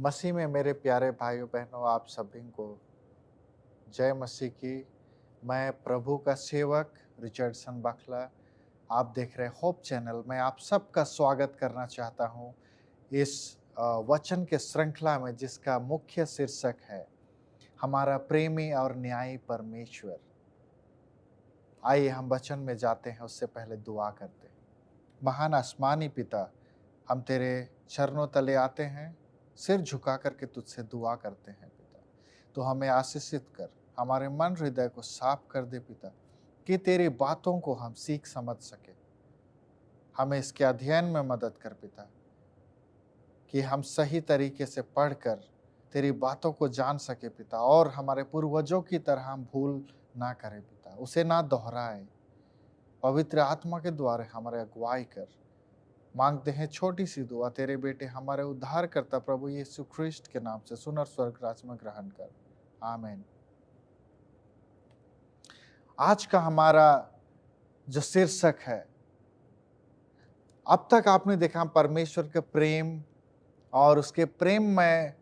मसीह में मेरे प्यारे भाइयों बहनों, आप सभी को जय मसीह की। मैं प्रभु का सेवक रिचर्डसन बखला, आप देख रहे होप चैनल में आप सबका स्वागत करना चाहता हूं इस वचन के श्रृंखला में, जिसका मुख्य शीर्षक है हमारा प्रेमी और न्यायी परमेश्वर। आइए हम वचन में जाते हैं, उससे पहले दुआ करते हैं। महान आसमानी पिता, हम तेरे चरणों तले आते हैं, सिर झुका करके तुझसे दुआ करते हैं पिता। तो हमें आशीषित कर, हमारे मन हृदय को साफ कर दे पिता, कि तेरी बातों को हम सीख समझ सके। हमें इसके अध्ययन में मदद कर पिता, कि हम सही तरीके से पढ़कर तेरी बातों को जान सके पिता, और हमारे पूर्वजों की तरह हम भूल ना करें पिता, उसे ना दोहराए। पवित्र आत्मा के द्वारा हमारे अगुवाई कर। मांगते हैं छोटी सी दुआ तेरे बेटे हमारे उद्धार करता प्रभु यीशु ख्रिस्ट के नाम से, सुन और स्वर्ग राज में ग्रहण कर, आमीन। आज का हमारा जो शीर्षक है, अब तक आपने देखा परमेश्वर के प्रेम और उसके प्रेम में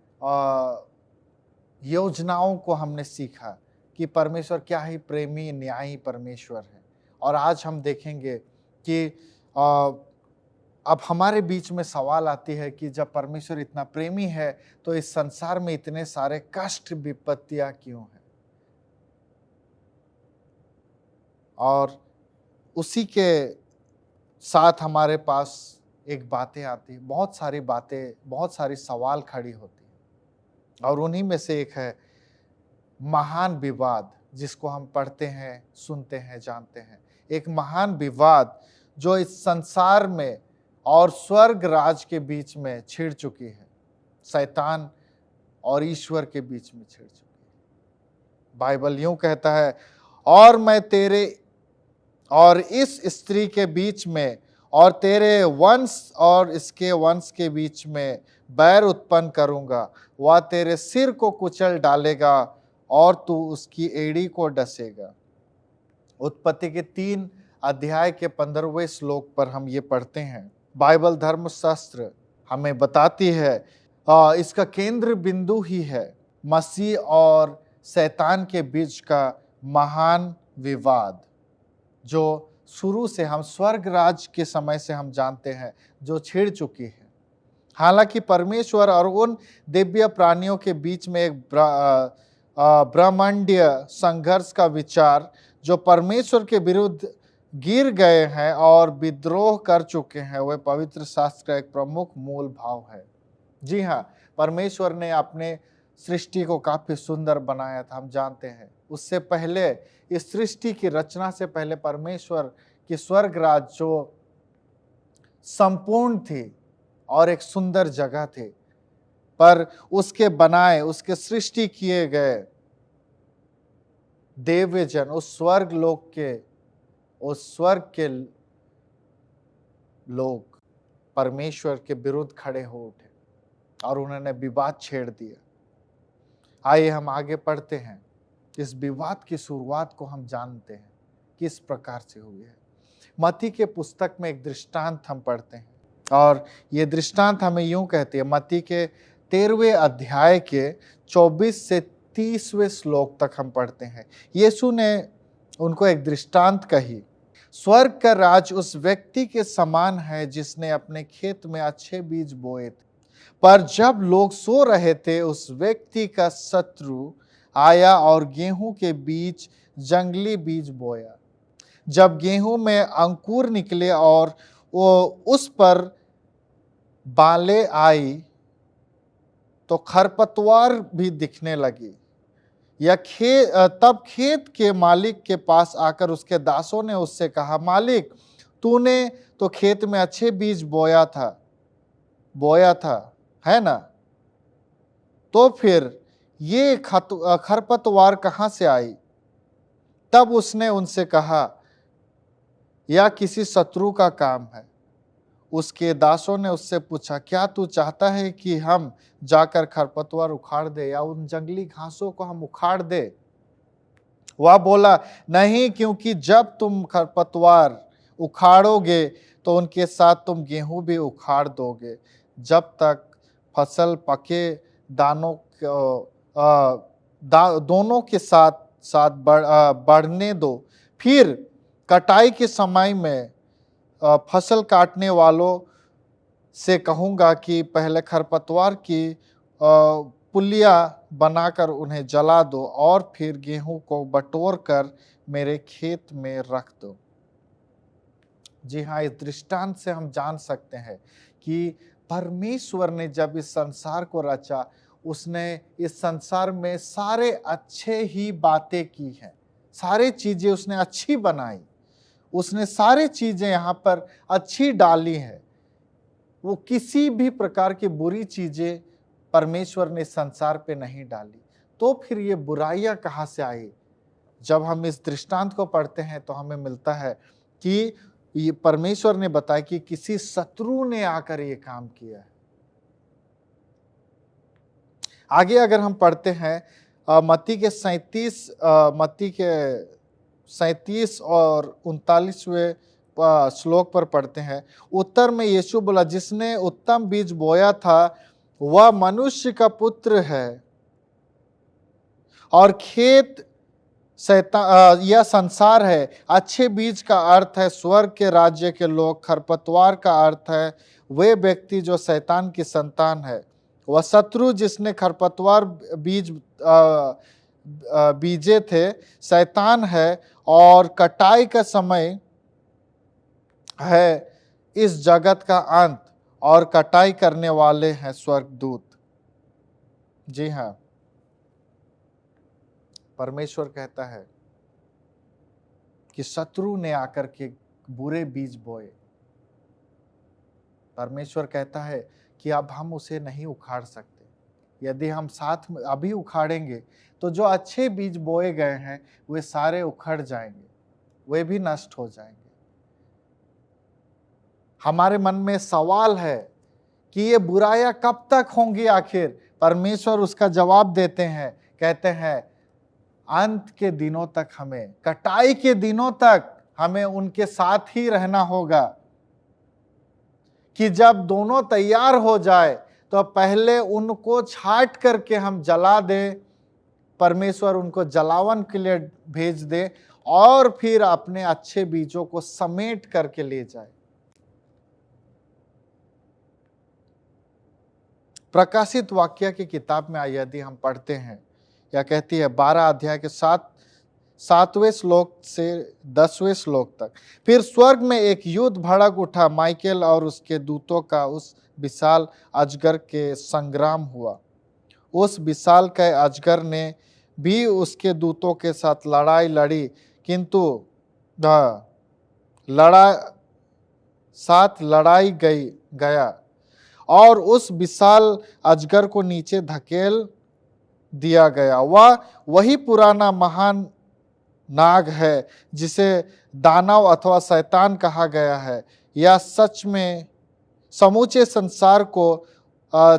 योजनाओं को हमने सीखा कि परमेश्वर क्या ही प्रेमी न्यायी परमेश्वर है। और आज हम देखेंगे कि अब हमारे बीच में सवाल आती है कि जब परमेश्वर इतना प्रेमी है तो इस संसार में इतने सारे कष्ट विपत्तियां क्यों हैं। और उसी के साथ हमारे पास एक बातें आती, बहुत सारी सवाल खड़ी होती है। और उन्हीं में से एक है महान विवाद, जिसको हम पढ़ते हैं, सुनते हैं, जानते हैं। एक महान विवाद जो इस संसार में और स्वर्ग राज के बीच में छिड़ चुकी है, शैतान और ईश्वर के बीच में छिड़ चुकी है। बाइबल यूं कहता है, और मैं तेरे और इस स्त्री के बीच में और तेरे वंश और इसके वंश के बीच में बैर उत्पन्न करूंगा, वह तेरे सिर को कुचल डालेगा और तू उसकी एड़ी को डसेगा। उत्पत्ति के 3 अध्याय के 15वें श्लोक पर हम ये पढ़ते हैं। बाइबल धर्मशास्त्र हमें बताती है इसका केंद्र बिंदु ही है मसीह और शैतान के बीच का महान विवाद, जो शुरू से हम स्वर्ग राज के समय से हम जानते हैं, जो छिड़ चुकी है। हालांकि परमेश्वर और उन दिव्य प्राणियों के बीच में एक ब्रह्मांडीय संघर्ष का विचार, जो परमेश्वर के विरुद्ध गिर गए हैं और विद्रोह कर चुके हैं, वह पवित्र शास्त्र का एक प्रमुख मूल भाव है। जी हाँ, परमेश्वर ने अपने सृष्टि को काफी सुंदर बनाया था, हम जानते हैं। उससे पहले, इस सृष्टि की रचना से पहले, परमेश्वर की स्वर्ग राज जो संपूर्ण थी और एक सुंदर जगह थी, पर उसके बनाए, उसके सृष्टि किए गए देवजन उस स्वर्ग के लोग परमेश्वर के विरुद्ध खड़े हो उठे और उन्होंने विवाद छेड़ दिया। आइए हम आगे पढ़ते हैं। इस विवाद की शुरुआत को हम जानते हैं किस प्रकार से हुई है। मत्ती के पुस्तक में एक दृष्टांत हम पढ़ते हैं, और ये दृष्टांत हमें यूं कहती है। मत्ती के 13वें अध्याय के 24 से 30वें श्लोक तक हम पढ़ते हैं। यीशु ने उनको एक दृष्टांत कही। स्वर्ग का राज उस व्यक्ति के समान है जिसने अपने खेत में अच्छे बीज बोए थे, पर जब लोग सो रहे थे, उस व्यक्ति का शत्रु आया और गेहूं के बीच जंगली बीज बोया। जब गेहूं में अंकुर निकले और वो उस पर बालें आई, तो खरपतवार भी दिखने लगी। तब खेत के मालिक के पास आकर उसके दासों ने उससे कहा, मालिक, तूने तो खेत में अच्छे बीज बोया था, है ना? तो फिर ये खरपतवार कहाँ से आई? तब उसने उनसे कहा, यह किसी शत्रु का काम है। उसके दासों ने उससे पूछा, क्या तू चाहता है कि हम जाकर खरपतवार उखाड़ दे या उन जंगली घासों को हम उखाड़ दे? वह बोला, नहीं, क्योंकि जब तुम खरपतवार उखाड़ोगे तो उनके साथ तुम गेहूं भी उखाड़ दोगे। जब तक फसल पके दानों को दोनों के साथ साथ बढ़ने दो। फिर कटाई के समय में फसल काटने वालों से कहूँगा कि पहले खरपतवार की पुलिया बनाकर उन्हें जला दो और फिर गेहूं को बटोर कर मेरे खेत में रख दो। जी हाँ, इस दृष्टांत से हम जान सकते हैं कि परमेश्वर ने जब इस संसार को रचा, उसने इस संसार में सारे अच्छे ही बातें की हैं, सारे चीजें उसने अच्छी बनाई, उसने सारे चीजें यहाँ पर अच्छी डाली है। वो किसी भी प्रकार की बुरी चीजें परमेश्वर ने संसार पे नहीं डाली। तो फिर ये बुराइयां कहाँ से आई? जब हम इस दृष्टांत को पढ़ते हैं तो हमें मिलता है कि ये परमेश्वर ने बताया कि किसी शत्रु ने आकर ये काम किया है। आगे अगर हम पढ़ते हैं मत्ती के 37 और 39वें श्लोक पर पढ़ते हैं। उत्तर में यीशु बोला, जिसने उत्तम बीज बोया था वह मनुष्य का पुत्र है, और खेत यह संसार है। अच्छे बीज का अर्थ है स्वर्ग के राज्य के लोग, खरपतवार का अर्थ है वे व्यक्ति जो शैतान की संतान है। वह शत्रु जिसने खरपतवार बीज बीजे थे शैतान है, और कटाई का समय है इस जगत का अंत, और कटाई करने वाले हैं स्वर्गदूत। जी हाँ, परमेश्वर कहता है कि शत्रु ने आकर के बुरे बीज बोए। परमेश्वर कहता है कि अब हम उसे नहीं उखाड़ सकते। यदि हम साथ में अभी उखाड़ेंगे तो जो अच्छे बीज बोए गए हैं वे सारे उखड़ जाएंगे, वे भी नष्ट हो जाएंगे। हमारे मन में सवाल है कि ये बुराइयां कब तक होंगी आखिर? परमेश्वर उसका जवाब देते हैं, कहते हैं अंत के दिनों तक, हमें कटाई के दिनों तक हमें उनके साथ ही रहना होगा। कि जब दोनों तैयार हो जाए तो पहले उनको छाट करके हम जला दें, परमेश्वर उनको जलावन के लिए भेज दे, और फिर अपने अच्छे बीजों को समेट करके ले जाए। प्रकाशित वाक्य की किताब में यदि हम पढ़ते हैं, यह कहती है 12 अध्याय के 7वें श्लोक से 10वें श्लोक तक, फिर स्वर्ग में एक युद्ध भड़क उठा, माइकेल और उसके दूतों का उस विशाल अजगर के संग्राम हुआ। उस विशाल के अजगर ने भी उसके दूतों के साथ लड़ाई लड़ी, किंतु लड़ाई गया और उस विशाल अजगर को नीचे धकेल दिया गया। वह वही पुराना महान नाग है जिसे दानव अथवा शैतान कहा गया है। यह सच में समूचे संसार को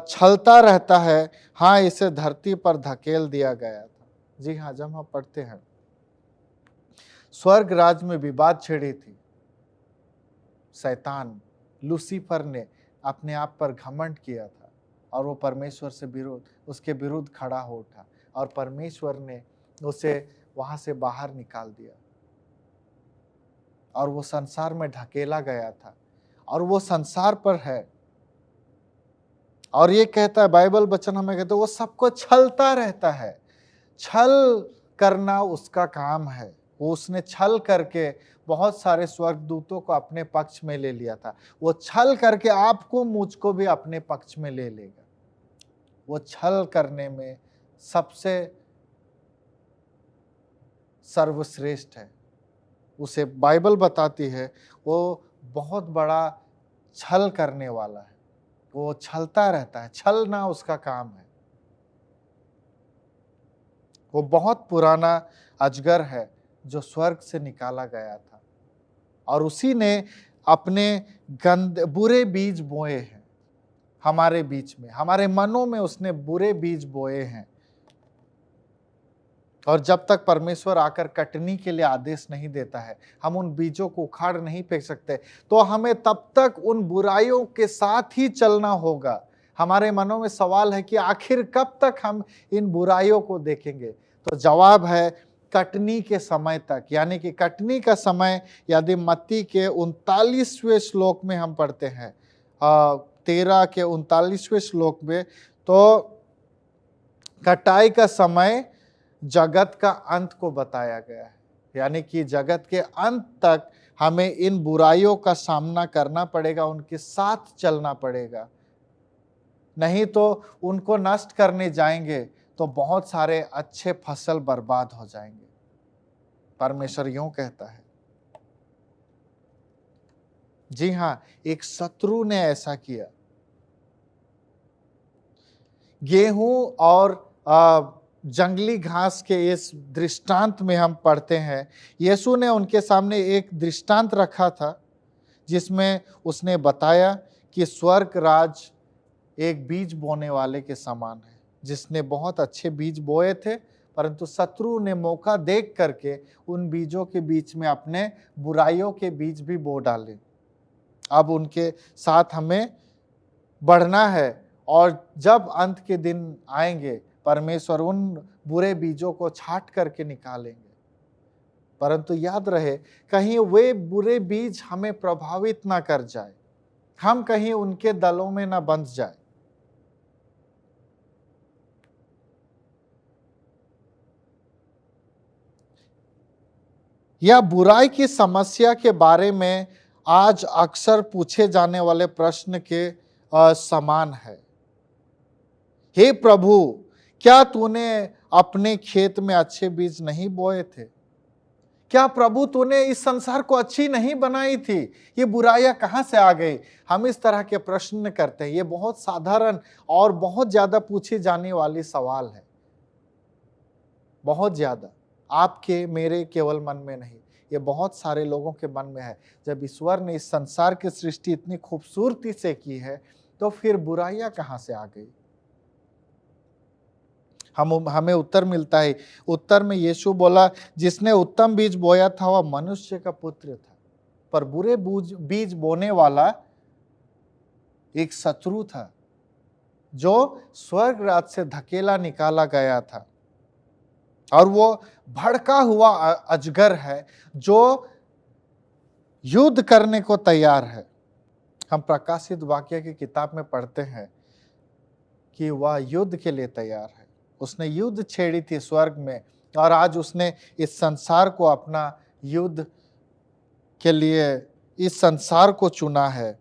छलता रहता है। हाँ, इसे धरती पर धकेल दिया गया था। जी हाँ, जब हम पढ़ते हैं स्वर्ग राज्य में विवाद छिड़ी थी। शैतान लूसीफर ने अपने आप पर घमंड किया था और वो परमेश्वर से उसके विरुद्ध खड़ा हो उठा, और परमेश्वर ने उसे वहां से बाहर निकाल दिया और वो संसार में ढकेला गया था, और वो संसार पर है। और ये कहता है बाइबल वचन हमें कहता है वो सबको छलता रहता है। छल करना उसका काम है। वो उसने छल करके बहुत सारे स्वर्गदूतों को अपने पक्ष में ले लिया था। वो छल करके आपको मुझको भी अपने पक्ष में ले लेगा। वो छल करने में सबसे सर्वश्रेष्ठ है। उसे बाइबल बताती है वो बहुत बड़ा छल करने वाला है। वो छलता रहता है, छलना उसका काम है। वो बहुत पुराना अजगर है जो स्वर्ग से निकाला गया था, और उसी ने अपने बुरे बीज बोए हैं हमारे बीच में, हमारे मनों में उसने बुरे बीज बोए हैं। और जब तक परमेश्वर आकर कटनी के लिए आदेश नहीं देता है, हम उन बीजों को उखाड़ नहीं फेंक सकते। तो हमें तब तक उन बुराइयों के साथ ही चलना होगा। हमारे मनों में सवाल है कि आखिर कब तक हम इन बुराइयों को देखेंगे। तो जवाब है कटनी के समय तक, यानी कि कटनी का समय यदि मत्ती के 39वें श्लोक में हम पढ़ते हैं, 13 के 39वें श्लोक में, तो कटाई का समय जगत का अंत को बताया गया है। यानी कि जगत के अंत तक हमें इन बुराइयों का सामना करना पड़ेगा, उनके साथ चलना पड़ेगा, नहीं तो उनको नष्ट करने जाएंगे तो बहुत सारे अच्छे फसल बर्बाद हो जाएंगे। परमेश्वर यूं कहता है। जी हां, एक शत्रु ने ऐसा किया। गेहूं और जंगली घास के इस दृष्टांत में हम पढ़ते हैं, यीशु ने उनके सामने एक दृष्टांत रखा था जिसमें उसने बताया कि स्वर्ग राज एक बीज बोने वाले के समान है, जिसने बहुत अच्छे बीज बोए थे, परंतु शत्रु ने मौका देख करके उन बीजों के बीच में अपने बुराइयों के बीज भी बो डाले। अब उनके साथ हमें बढ़ना है, और जब अंत के दिन आएंगे परमेश्वर उन बुरे बीजों को छांट करके निकालेंगे। परंतु याद रहे, कहीं वे बुरे बीज हमें प्रभावित ना कर जाए, हम कहीं उनके दलों में ना बंध जाए। यह बुराई की समस्या के बारे में आज अक्सर पूछे जाने वाले प्रश्न के समान है। हे प्रभु, क्या तूने अपने खेत में अच्छे बीज नहीं बोए थे? क्या प्रभु तूने इस संसार को अच्छी नहीं बनाई थी? ये बुराइयां कहां से आ गई? हम इस तरह के प्रश्न करते हैं। ये बहुत साधारण और बहुत ज्यादा पूछी जाने वाली सवाल है, बहुत ज्यादा। आपके मेरे केवल मन में नहीं, ये बहुत सारे लोगों के मन में है। जब ईश्वर ने इस संसार की सृष्टि इतनी खूबसूरती से की है, तो फिर बुराइयां कहां से आ गई? हमें उत्तर मिलता है। उत्तर में यीशु बोला, जिसने उत्तम बीज बोया था वह मनुष्य का पुत्र था, पर बुरे बीज बोने वाला एक शत्रु था जो स्वर्ग राज से धकेला निकाला गया था। और वो भड़का हुआ अजगर है जो युद्ध करने को तैयार है। हम प्रकाशित वाक्य की किताब में पढ़ते हैं कि वह युद्ध के लिए तैयार है। उसने युद्ध छेड़ी थी स्वर्ग में, और आज उसने इस संसार को अपना युद्ध के लिए इस संसार को चुना है,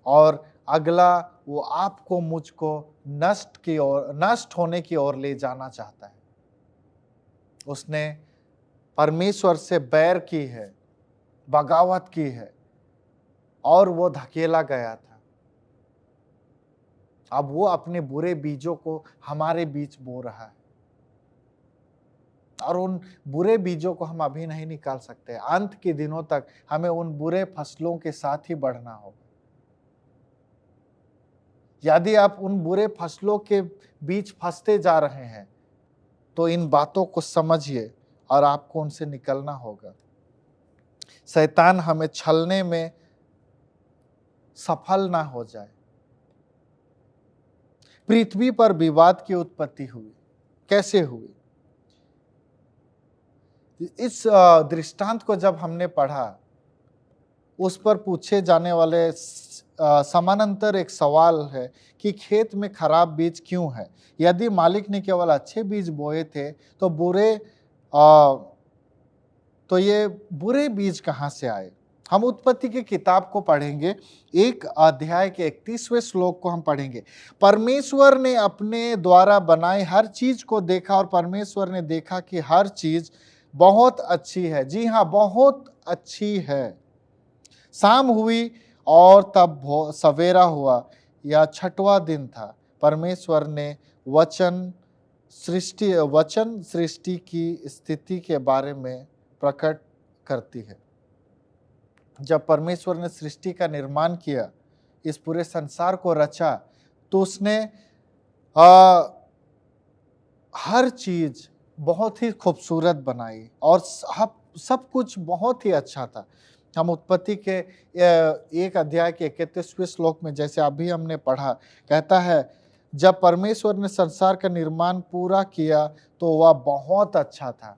और अगला वो आपको मुझको नष्ट होने की ओर ले जाना चाहता है। उसने परमेश्वर से बैर की है, बगावत की है, और वो धकेला गया था। अब वो अपने बुरे बीजों को हमारे बीच बो रहा है, और उन बुरे बीजों को हम अभी नहीं निकाल सकते। अंत के दिनों तक हमें उन बुरे फसलों के साथ ही बढ़ना होगा। यदि आप उन बुरे फसलों के बीच फंसते जा रहे हैं, तो इन बातों को समझिए और आपको उनसे निकलना होगा। शैतान हमें छलने में सफल ना हो जाए। पृथ्वी पर विवाद की उत्पत्ति हुई, कैसे हुई? इस दृष्टांत को जब हमने पढ़ा, उस पर पूछे जाने वाले समानांतर एक सवाल है कि खेत में खराब बीज क्यों है? यदि मालिक ने केवल अच्छे बीज बोए थे, तो ये बुरे बीज कहां से आए? हम उत्पत्ति की किताब को पढ़ेंगे, एक अध्याय के 31वें श्लोक को हम पढ़ेंगे। परमेश्वर ने अपने द्वारा बनाई हर चीज को देखा, और परमेश्वर ने देखा कि हर चीज बहुत अच्छी है। जी हाँ, बहुत अच्छी है। शाम हुई और तब सवेरा हुआ, यह छठवां दिन था। परमेश्वर ने वचन सृष्टि की स्थिति के बारे में प्रकट करती है। जब परमेश्वर ने सृष्टि का निर्माण किया, इस पूरे संसार को रचा, तो उसने हर चीज बहुत ही खूबसूरत बनाई, और सब कुछ बहुत ही अच्छा था। हम उत्पत्ति के 1 अध्याय के 31वें श्लोक में जैसे अभी हमने पढ़ा, कहता है जब परमेश्वर ने संसार का निर्माण पूरा किया तो वह बहुत अच्छा था।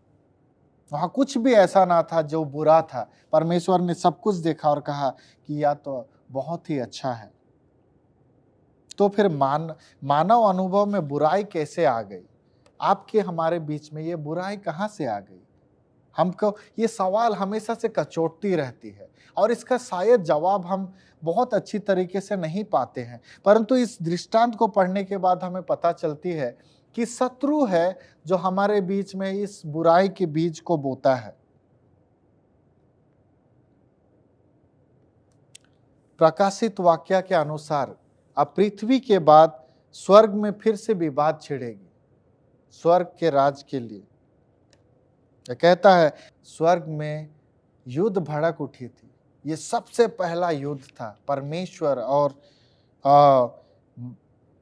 वहां कुछ भी ऐसा ना था जो बुरा था। परमेश्वर ने सब कुछ देखा और कहा कि यह तो बहुत ही अच्छा है। तो फिर मानव अनुभव में बुराई कैसे आ गई? आपके हमारे बीच में ये बुराई कहाँ से आ गई? हमको ये सवाल हमेशा से कचोटती रहती है और इसका शायद जवाब हम बहुत अच्छी तरीके से नहीं पाते हैं, परंतु इस दृष्टांत को पढ़ने के बाद हमें पता चलती है कि शत्रु है जो हमारे बीच में इस बुराई के बीज को बोता है। प्रकाशित वाक्य के अनुसार अब पृथ्वी के बाद स्वर्ग में फिर से विवाद छिड़ेगी स्वर्ग के राज के लिए। यह कहता है स्वर्ग में युद्ध भड़क उठी थी। ये सबसे पहला युद्ध था परमेश्वर और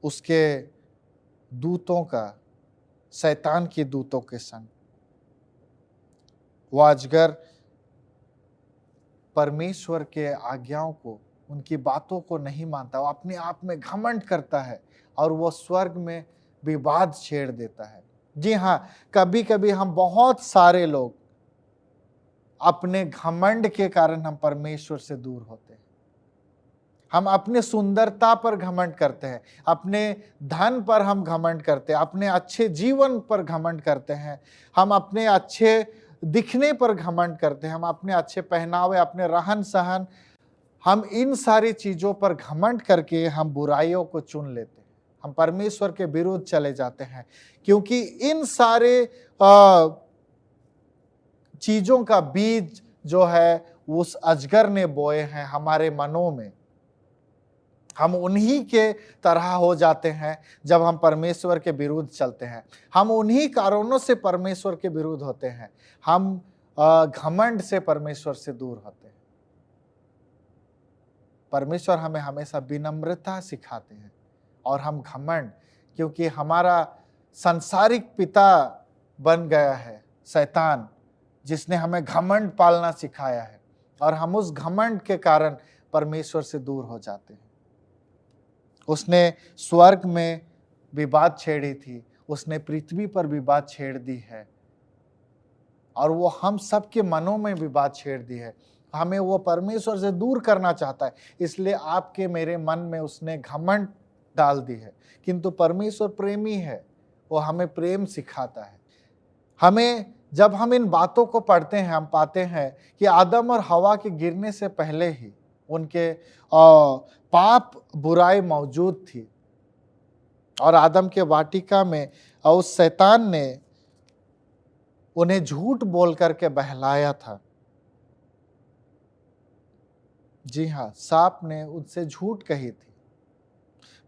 उसके दूतों का, शैतान के दूतों के संग। वह अजगर परमेश्वर के आज्ञाओं को, उनकी बातों को नहीं मानता, वो अपने आप में घमंड करता है और वो स्वर्ग में विवाद छेड़ देता है। जी हाँ, कभी कभी हम बहुत सारे लोग अपने घमंड के कारण हम परमेश्वर से दूर होते हैं। हम अपने सुंदरता पर घमंड करते हैं, अपने धन पर हम घमंड करते हैं, अपने अच्छे जीवन पर घमंड करते हैं, हम अपने अच्छे दिखने पर घमंड करते हैं, हम अपने अच्छे पहनावे, अपने रहन सहन, हम इन सारी चीजों पर घमंड करके हम बुराइयों को चुन लेते हैं। हम परमेश्वर के विरुद्ध चले जाते हैं क्योंकि इन सारे चीजों का बीज जो है उस अजगर ने बोए हैं हमारे मनों में। हम उन्हीं के तरह हो जाते हैं जब हम परमेश्वर के विरुद्ध चलते हैं। हम उन्हीं कारणों से परमेश्वर के विरुद्ध होते हैं। हम घमंड से परमेश्वर से दूर होते हैं। परमेश्वर हमें हमेशा विनम्रता सिखाते हैं और हम घमंड, क्योंकि हमारा सांसारिक पिता बन गया है शैतान, जिसने हमें घमंड पालना सिखाया है और हम उस घमंड के कारण परमेश्वर से दूर हो जाते हैं। उसने स्वर्ग में विवाद छेड़ी थी, उसने पृथ्वी पर विवाद छेड़ दी है और वो हम सबके मनों में विवाद छेड़ दी है। हमें वो परमेश्वर से दूर करना चाहता है, इसलिए आपके मेरे मन में उसने घमंड डाल दी है। किंतु परमेश्वर प्रेमी है, वो हमें प्रेम सिखाता है। हमें जब हम इन बातों को पढ़ते हैं, हम पाते हैं कि आदम और हवा के गिरने से पहले ही उनके पाप बुराई मौजूद थी और आदम के वाटिका में उस शैतान ने उन्हें झूठ बोल करके बहलाया था। जी हाँ, सांप ने उनसे झूठ कही थी।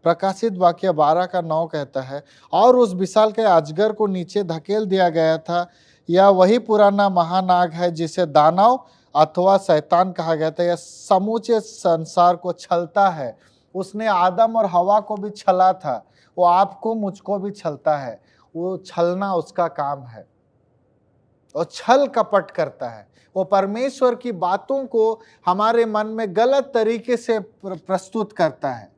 प्रकाशित वाक्य 12:9 कहता है, और उस विशाल के अजगर को नीचे धकेल दिया गया था। यह वही पुराना महानाग है जिसे दानव अथवा शैतान कहा गया था। यह समूचे संसार को छलता है। उसने आदम और हवा को भी छला था, वो आपको मुझको भी छलता है। वो छलना उसका काम है, वो छल कपट करता है। वो परमेश्वर की बातों को हमारे मन में गलत तरीके से प्रस्तुत करता है।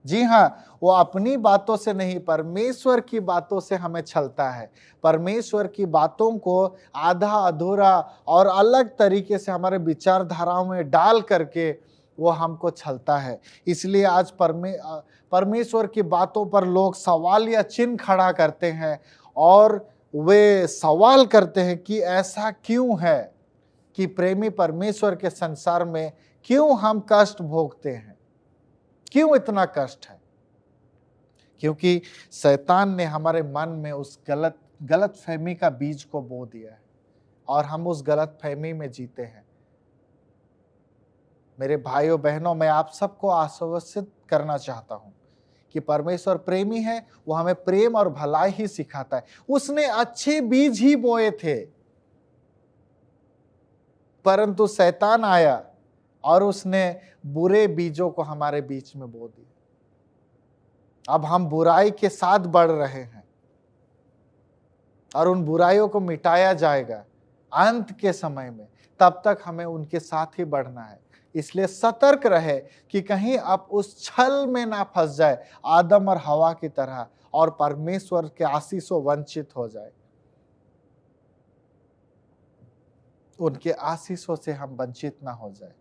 जी हाँ, वो अपनी बातों से नहीं, परमेश्वर की बातों से हमें छलता है। परमेश्वर की बातों को आधा अधूरा और अलग तरीके से हमारे विचारधाराओं में डाल करके वो हमको छलता है। इसलिए आज परमेश्वर की बातों पर लोग सवाल या चिन्ह खड़ा करते हैं और वे सवाल करते हैं कि ऐसा क्यों है कि प्रेमी परमेश्वर के संसार में क्यों हम कष्ट भोगते हैं, क्यों इतना कष्ट है? क्योंकि शैतान ने हमारे मन में उस गलत फहमी का बीज को बो दिया है और हम उस गलत फहमी में जीते हैं। मेरे भाइयों बहनों, मैं आप सबको आश्वस्त करना चाहता हूं कि परमेश्वर प्रेमी है, वो हमें प्रेम और भलाई ही सिखाता है। उसने अच्छे बीज ही बोए थे, परंतु शैतान आया और उसने बुरे बीजों को हमारे बीच में बो दिया। अब हम बुराई के साथ बढ़ रहे हैं और उन बुराइयों को मिटाया जाएगा अंत के समय में, तब तक हमें उनके साथ ही बढ़ना है। इसलिए सतर्क रहे कि कहीं आप उस छल में ना फंस जाए आदम और हवा की तरह और परमेश्वर के आशीषों वंचित हो जाए। उनके आशीषों से हम वंचित ना हो जाए।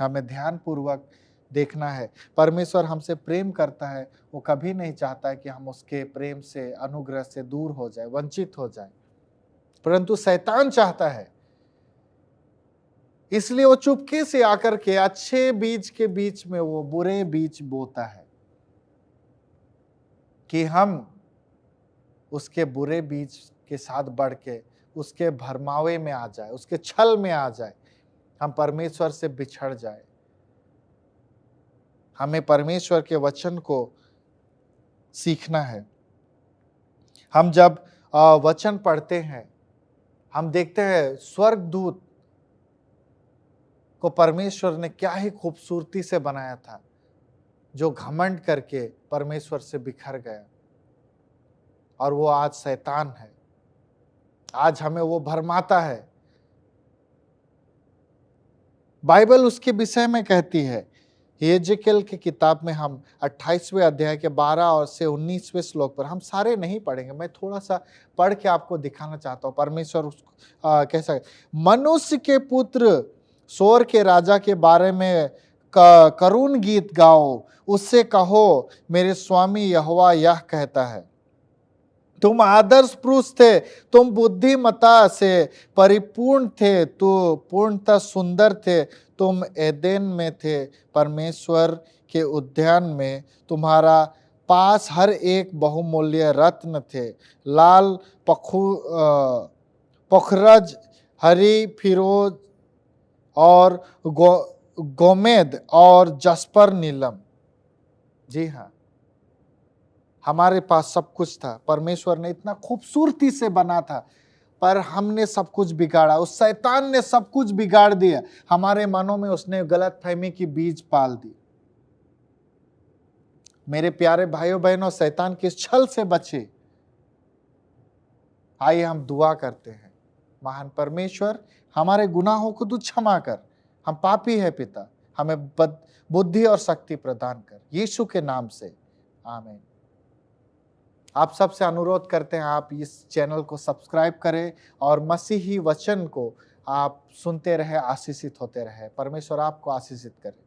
हमें ध्यानपूर्वक देखना है। परमेश्वर हमसे प्रेम करता है, वो कभी नहीं चाहता है कि हम उसके प्रेम से, अनुग्रह से दूर हो जाए, वंचित हो जाए। परंतु शैतान चाहता है, इसलिए वो चुपके से आकर के अच्छे बीज के बीच में वो बुरे बीज बोता है कि हम उसके बुरे बीज के साथ बढ़ के उसके भरमावे में आ जाए, उसके छल में आ जाए, हम परमेश्वर से बिछड़ जाए। हमें परमेश्वर के वचन को सीखना है। हम जब वचन पढ़ते हैं, हम देखते हैं स्वर्गदूत को परमेश्वर ने क्या ही खूबसूरती से बनाया था, जो घमंड करके परमेश्वर से बिखर गया। और वो आज शैतान है, आज हमें वो भरमाता है। बाइबल उसके विषय में कहती है, यहेजकेल की किताब में हम 28वें अध्याय के 12 और से 19वें श्लोक पर, हम सारे नहीं पढ़ेंगे, मैं थोड़ा सा पढ़ के आपको दिखाना चाहता हूँ। परमेश्वर उसको कैसा, मनुष्य के पुत्र सोर के राजा के बारे में करुण गीत गाओ, उससे कहो मेरे स्वामी यहोवा यह कहता है, तुम आदर्श पुरुष थे, तुम बुद्धिमता से परिपूर्ण थे, तो पूर्णतः सुंदर थे, तुम एदेन में थे, परमेश्वर के उद्यान में तुम्हारा पास हर एक बहुमूल्य रत्न थे, लाल पखरज, हरी फिरोज और गोमेद और जस्पर नीलम। जी हाँ, हमारे पास सब कुछ था। परमेश्वर ने इतना खूबसूरती से बना था, पर हमने सब कुछ बिगाड़ा। उस शैतान ने सब कुछ बिगाड़ दिया। हमारे मनों में उसने गलतफहमी की बीज पाल दी। मेरे प्यारे भाइयों बहनों, शैतान के छल से बचे। आइए हम दुआ करते हैं। महान परमेश्वर, हमारे गुनाहों को तू क्षमा कर, हम पापी है पिता, हमें बुद्धि और शक्ति प्रदान कर, यीशु के नाम से, आमीन। आप सबसे अनुरोध करते हैं, आप इस चैनल को सब्सक्राइब करें और मसीही वचन को आप सुनते रहे, आशीषित होते रहे। परमेश्वर आपको आशीषित करे।